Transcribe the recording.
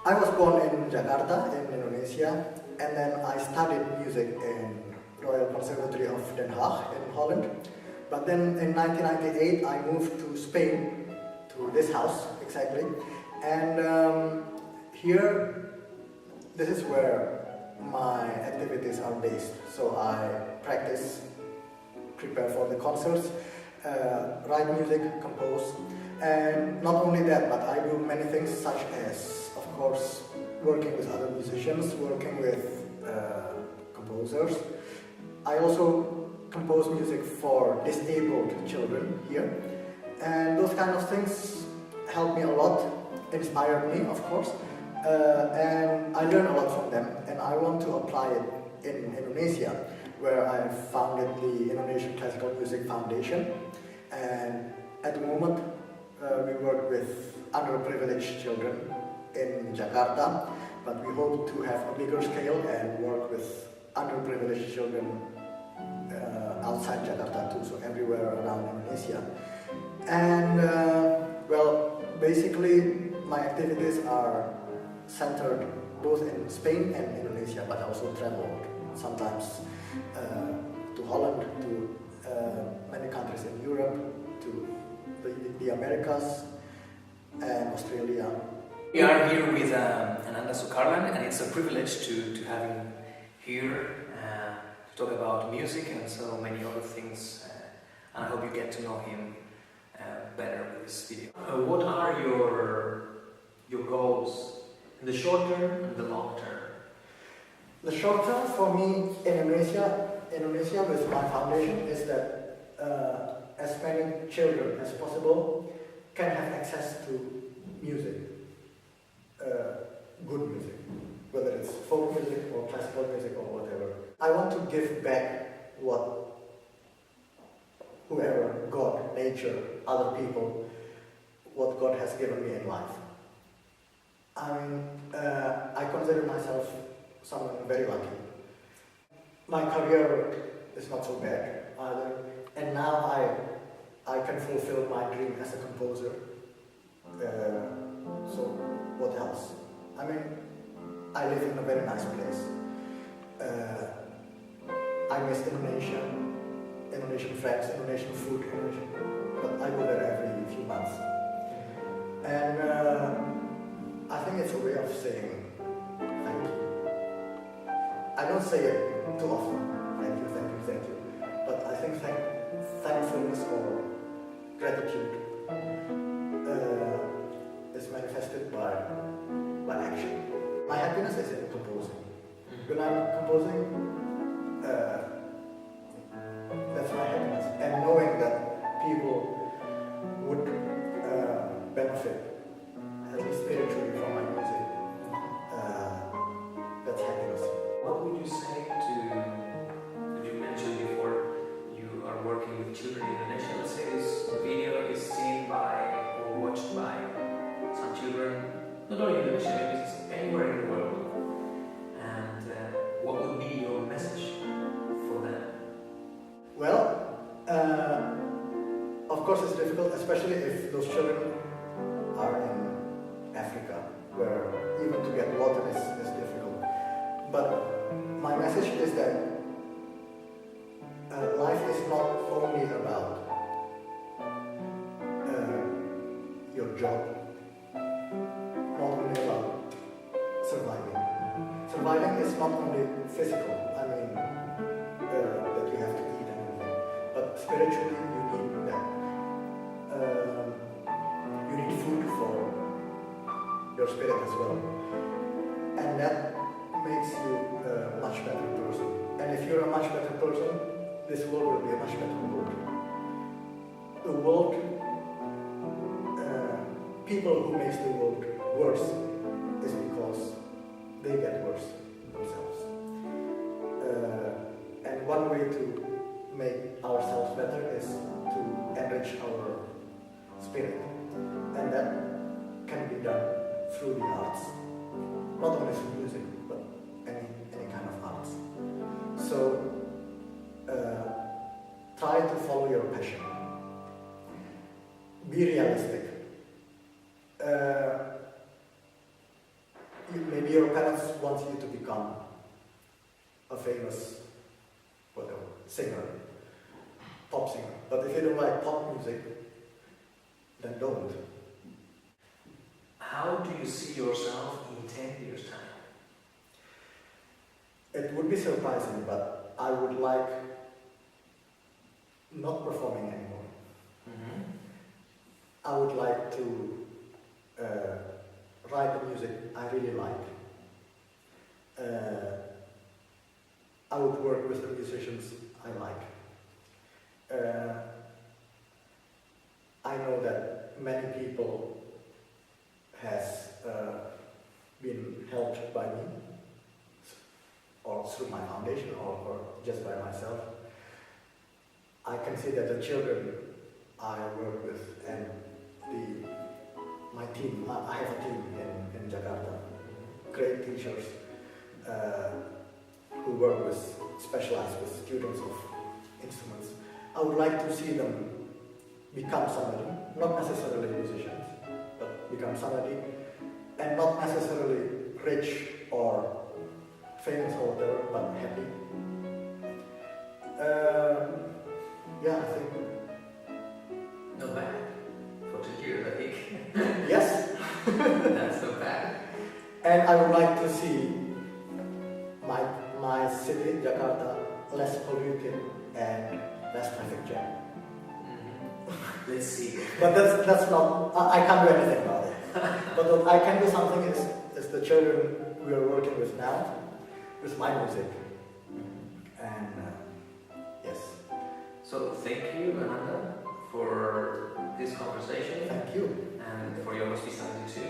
I was born in Jakarta, in Indonesia, and then I studied music in Royal Conservatory of Den Haag in Holland. But then in 1998 I moved to Spain, to this house exactly, and here this is where my activities are based. So I practice, prepare for the concerts, write music, compose, and not only that, but I do many things such as, of course, working with other musicians, working with composers. I also compose music for disabled children here, and those kind of things help me a lot, inspired me, of course, and I learn a lot from them, and I want to apply it in Indonesia, where I founded the Indonesian Classical Music Foundation, and at the moment we work with underprivileged children in Jakarta, but we hope to have a bigger scale and work with underprivileged children outside Jakarta too, so everywhere around Indonesia. And well, basically my activities are centered both in Spain and Indonesia, but I also travel sometimes to Holland, to many countries in Europe, to the Americas and Australia. We are here with Ananda Sukarlan, and it's a privilege to have him here to talk about music and so many other things, and I hope you get to know him better with this video. What are your goals in the short term and the long term? The short term for me in Indonesia with my foundation is that as many children as possible can have access to music, good music, whether it's folk music or classical music or whatever. I want to give back what whoever, God, nature, other people, what God has given me in life. I mean, I consider myself someone very lucky. My career is not so bad either, and now I can fulfill my dream as a composer. So what else? I mean, I live in a very nice place. I miss Indonesian friends, Indonesian food, but I go there every few months. And I think it's a way of saying thank you. I don't say it too often, thank you, thank you, thank you. But I think thankfulness or gratitude is manifested by action. My happiness is in composing. When I'm composing, that's my happiness. And knowing that people would benefit, at least spiritually, from my music, that's happiness. What would you say you mentioned before, you are working with children in Indonesia. Let's say this video is seen by or watched by some children, not only in Indonesia, maybe it's anywhere in the world. And what would be your message for them? Well, of course it's difficult, especially if those children are in Africa, where even to get water is difficult. But my message is that life is not only about your job, not only about surviving. Surviving is not only physical, I mean, that you have to eat and everything, but spiritually you need that. You need food for your spirit as well. And that makes you a much better person. And if you're a much better person, this world will be a much better world. The world, people who makes the world worse is because they get worse themselves. And one way to make ourselves better is to enrich our spirit. And that can be done through the arts. Not only through music, but any kind of arts. So try to follow your passion. Be realistic. singer, pop singer. But if you don't like pop music, then don't. How do you see yourself in 10 years' time? It would be surprising, but I would like not performing anymore. Mm-hmm. I would like to write the music I really like. I would work with the musicians I like. I know that many people has been helped by me, or through my foundation, or just by myself. I can see that the children I work with and my team, I have a team in Jakarta, great teachers who work with, specialize with students of instruments. I would like to see them become somebody, not necessarily musicians, but become somebody, and not necessarily rich or famous or whatever, but happy. Yeah, I think. Not bad. For 2 years, I think. Yes. That's not bad. And I would like to see my city, Jakarta, less polluted and less traffic jam. Mm-hmm. Let's see. But that's not, I can't do anything about it. But what I can do something is the children we are working with now, with my music. And yes. So thank you, Ananda, for this conversation. Thank you. And for your hospitality too.